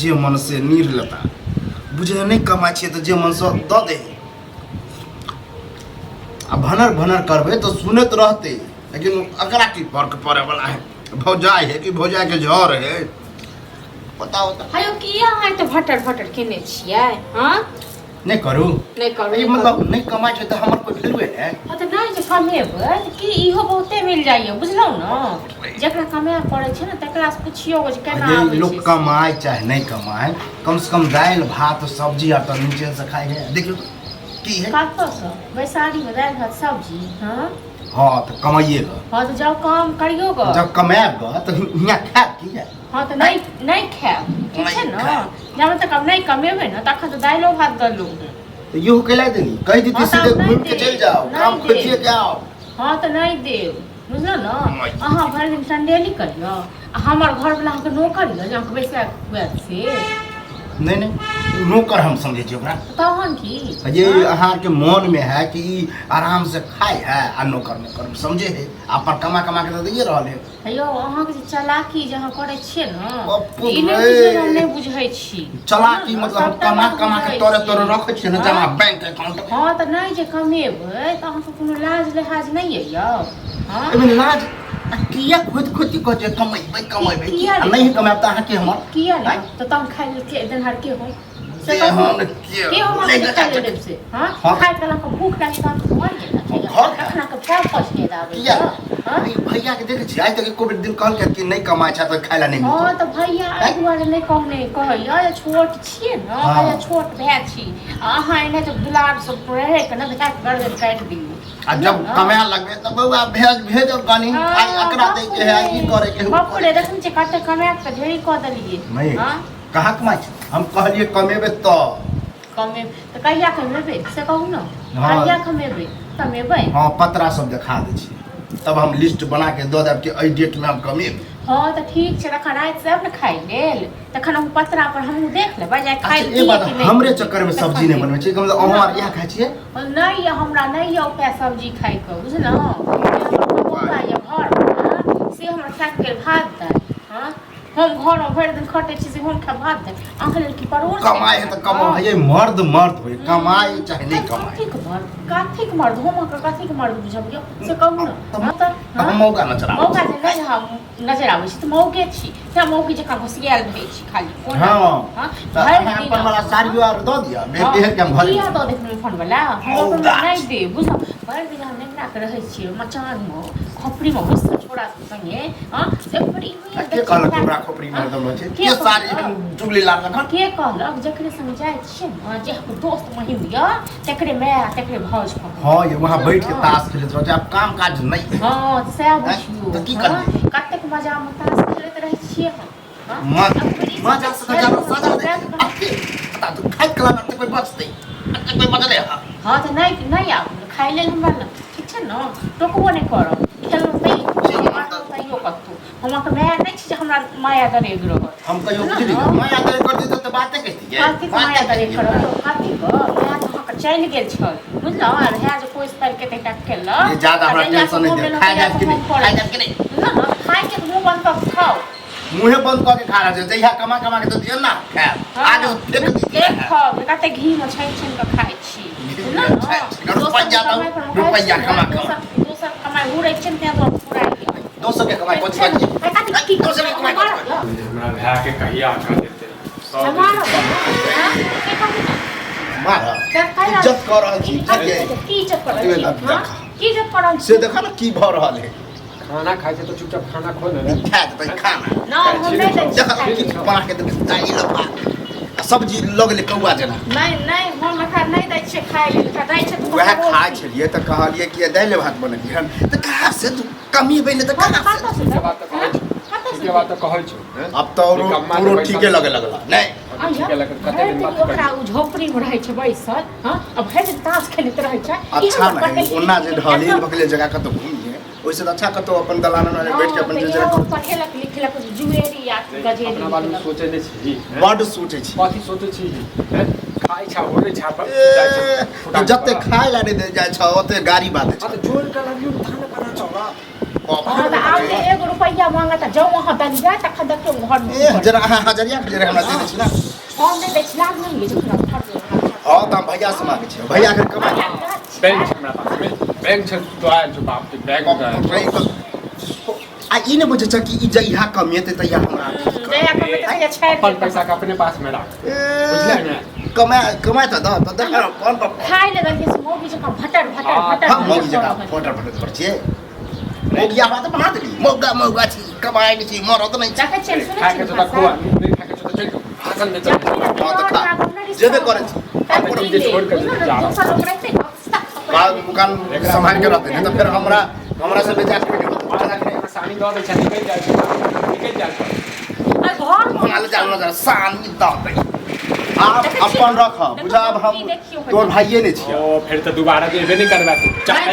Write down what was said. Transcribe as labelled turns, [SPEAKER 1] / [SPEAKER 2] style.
[SPEAKER 1] जे मन से निर्लता बुझे नहीं कमाई छे तो जे मन से द दे आ भनर भनर करबे तो सुनत रहते लेकिन अकरा की फर्क पड़े वाला है भौजाई है कि भौजाई के जहर है पता होता
[SPEAKER 2] हायो किया है तो भटर भटर केने छियै हां
[SPEAKER 1] नहीं करू
[SPEAKER 2] नहीं
[SPEAKER 1] मतलब नहीं कमाई छे तो हमर कोई वैल्यू है
[SPEAKER 2] हां तो नहीं जे कमेबै त की इहो बहुते मिल जाइए बुझलौ न जेकरा कमाए पड़े छै न तकरा से पुछियो जे केना आबै छै
[SPEAKER 1] लोग कमाए चाहे नहीं कमाए कम से कम दाल भात सब्जी आ तो नीचे से खाए है देखियो की है
[SPEAKER 2] कतौ से वैसारी में दाल भात सब्जी हां
[SPEAKER 1] हां तो कमाइएगा
[SPEAKER 2] हां तो जब काम करियोगा
[SPEAKER 1] जब कमाएगा तो यहाँ खाए की है
[SPEAKER 2] हाँ तो नहीं खाएब ठीक है ना जब तक अब नहीं कमेबै ना तखन तो दाइलो भात दलू
[SPEAKER 1] तो यूं कहला देनी कह दी सीधे घूम के चल जाओ काम खोजिए के आओ
[SPEAKER 2] हाँ तो नहीं देव बुझलो ना अहाँ भरि दिन संडेली करियो हमर घर वाला के नौकर ल जहाँ बैसा हुआ से
[SPEAKER 1] नहीं नहीं नौकर हम समझे छी ओकरा
[SPEAKER 2] तहन की
[SPEAKER 1] ये अहाँ के मन में है कि आराम से खाए है आ नौकर नौकर समझे है अपन कमा कमा के दैए रहल है
[SPEAKER 2] हेयो अहाँ के चालाकी जे अहाँ करे छियै ना ई नहीं बुझै छी
[SPEAKER 1] चालाकी मतलब हम कमा कमा के तोरे तोरे रखै छियै ना जमा बैंक अकाउंट में
[SPEAKER 2] हां त नहीं जे कमेबै त अहाँ के कोनो लाज लिहाज नहीं है यौ हां
[SPEAKER 1] एमे लाज किया खुद खुद को जे कमेबै नहीं कमाब त अहाँ के हमर
[SPEAKER 2] किया नहीं तो तम खाइ के दिन हर के हो
[SPEAKER 1] से हम के
[SPEAKER 2] हम खाइ लेब से हां खाइ कला के भूख लागी त मर गेल घर खाना के पार पछ के दाबे
[SPEAKER 1] हां भैया के देखे छी आज तक एको दिन कहल के कि नहीं कमाय छ त खाइला नहीं
[SPEAKER 2] हां त भैया एहि दुआरे नहीं कहने कहैया ये छोट छियै न भैया छोट भाय छी अहाँ एने तो दुलार सब रहे के न बेटा गर्दन काट दियो
[SPEAKER 1] आ जब कमाए लगबे त बउआ भेजब गानी आई अकरा दे के है ई करे के
[SPEAKER 2] बापुरे देखन छै कते कमाए के ढेरी क देलिए
[SPEAKER 1] हां कहां कमाय छ हम कहलिए कमेबे त
[SPEAKER 2] कमे त कहिया कमेबे से कहू न कहिया कमेबे
[SPEAKER 1] हां पतरा सब देखा दे छी तब हम लिस्ट बना के द देब कि एई डेट में हम कमेब
[SPEAKER 2] हां त ठीक छै रखा रात से न खाइ लेल तखन हम पतरा पर हम देख लेबै जाय खाइ
[SPEAKER 1] की बात हमरे चक्कर में सब्जी नहीं बनबै छै मतलब अहाँ आर यहां खाइ छियै
[SPEAKER 2] नहीं हमरा नहीं यौ पे सब्जी खाइ के बुझलौ हमरा या घर से हमरा खाइ के भात दै हां हम घर में भरि दिन खटे छी से हम खा भात दै अहाँ लेल की परोर
[SPEAKER 1] कमाए है त कमाए ये मर्द होय कमाए चाहे नहीं कमाए
[SPEAKER 2] काथिक मर्द हम काथिक मर्द बुझबियो से कहू न त
[SPEAKER 1] हम मौका नजर आबै
[SPEAKER 2] मौका जे नहीं हम नजर आबै छी त मौके छी त मौके जका घुसियाल भइ छी खाली
[SPEAKER 1] हां भरि अपन वाला साड़ियो आर द दिया बेटे है के हम घर
[SPEAKER 2] किया द देखने फोन वाला हम नहीं दे बुझ भरि दिन हम नेकरा के रहै छी मचान में खोपड़ी में घुस छोड़ा संगे हां से बड़ी
[SPEAKER 1] के कहल तोरा खोपड़ी में दम छै के साड़ी चुगली लाल रखन
[SPEAKER 2] के कहलक जकरे संग जाय छी जे दोस्त महिम या तकरे मैं तकरे भौज
[SPEAKER 1] हां ये वहां बैठ के ताश खेलत रह अब काम काज नहीं
[SPEAKER 2] हां से बुझियो
[SPEAKER 1] त की करबे
[SPEAKER 2] कतेक मजा में ताश खेलत रहै छी हम
[SPEAKER 1] मजा से सजा दे पता तू खाइ कला त कोई बचतै कोई मजा ले
[SPEAKER 2] हां त नहीं आ खाइ लेल हमरा ल ठीक छै न टोकबो नहीं करब खेलौ तैयो कतौ हमरा के माया नहीं छै हमरा माया दरे रह
[SPEAKER 1] हम कहियो बुझली माया दरे कर दी त बातें कहती है
[SPEAKER 2] काती माया दरे करब काती ग माया तो का चल गेल छ बुझलो आर है जे कोई स्पेल के तक खेल
[SPEAKER 1] ये ज्यादा हमरा टेंशन नहीं दे खाइ जात के नहीं
[SPEAKER 2] ना खाइ के मुंह बंद कर खाओ
[SPEAKER 1] मुंहे बंद करके खा रहा है जहिया कमा कमा के तो दियो ना खाए आज फेंक दी
[SPEAKER 2] एक खाओ कते घी में छान छान के खाइ छी ना रुपया कमा दोसर कमाई उड़ै छै त तो पूरा
[SPEAKER 1] दोसर के कमाई कोची बात दोसर के कमाई
[SPEAKER 3] हमरा भैया के कहिया कर देते
[SPEAKER 2] हमारा
[SPEAKER 1] मारा इज्जत कर रहल छी
[SPEAKER 2] की इज्जत कर रहल छी की इज्जत कर रहल छी
[SPEAKER 1] से देखा ना की भ रहल है
[SPEAKER 3] खाना खाइ छै तो चुपचाप खाना खो ले
[SPEAKER 1] खा दे खाना
[SPEAKER 2] ना हम नहीं दै छी
[SPEAKER 1] देखा की बना के दे दाई लपा सब्जी लग ले कौआ जना
[SPEAKER 2] नहीं हम खा नहीं दै छी खाइ ले दै छै तो
[SPEAKER 1] वह खाइ छलिए त कहलिए कि दाल भात बनली हन त कहां से तू कमी बने त कहां से
[SPEAKER 3] के बात तो कहै छै
[SPEAKER 1] अब तो पूरो ठीके लगे लगला नहीं
[SPEAKER 3] ठीके लगे कते दिन बात
[SPEAKER 2] ओकरा झोपड़ी में रहै छै बैसल हां अब भरि ताश खेलैत रहै छै
[SPEAKER 1] अच्छा नहीं ओना जे ढाली बगले जगह कतो घूमिए ओइसे अच्छा कतो अपन दलान में बैठ के अपन जे
[SPEAKER 2] पढ़ेलक लिखलक जुएरी या गजेरी
[SPEAKER 3] अपना बारे में सोचे नै छी
[SPEAKER 1] बड सोचे छी
[SPEAKER 3] कथि सोचे छी खाइ छा ओरे छा पर जाय छै
[SPEAKER 1] जते खाइ ला दे जाय छ ओते गाड़ी बात
[SPEAKER 3] छै त जोर के लगियो थाने पता चला
[SPEAKER 2] हां त आउने 1 रुपैया मांगा त जाऊ वहाँ दलिया त खदा के घर में
[SPEAKER 1] ए जरा हजरिया के हमरा दे छी ना
[SPEAKER 2] हम नहीं देख लाग नहीं जे घर
[SPEAKER 1] हां त भैया से मांगे छी भैया के कमाई
[SPEAKER 3] बैंक छ हमरा पास में बैंक छ तो आए जो बाप के बैंक
[SPEAKER 1] आ ई ने बुझे छ कि ई जइहा कमेते त या हमरा
[SPEAKER 2] जया कमे त ये छे
[SPEAKER 3] अपन पैसा का अपने पास में रख बुझले ना
[SPEAKER 1] कमाए त कौन
[SPEAKER 2] खाइ ले दलिया से मोगी जका भटर
[SPEAKER 1] हम मोगी जका फोटर पर छे मोगिया बात बना देली मोगा छी कमाए नहीं छी मरत नहीं
[SPEAKER 2] जाके चल सुने
[SPEAKER 3] खा के तो खुआ नहीं खा के तो चल भाषण दे चल
[SPEAKER 1] हां त खा जेबे करे छी
[SPEAKER 3] अपन चीज छोड़ कर जा
[SPEAKER 1] बाद दुकान संभाल के रहते नहीं तो फिर हमरा से बेचा के
[SPEAKER 3] सानी दो दे छनी निकल जाए
[SPEAKER 2] घर
[SPEAKER 1] बना ले जाओ ना सानी द दे आप अपन रख बुझा अब हम तोर भाइये ने छी
[SPEAKER 3] ओ फिर तो दोबारा देबे नहीं करबा तू चाहे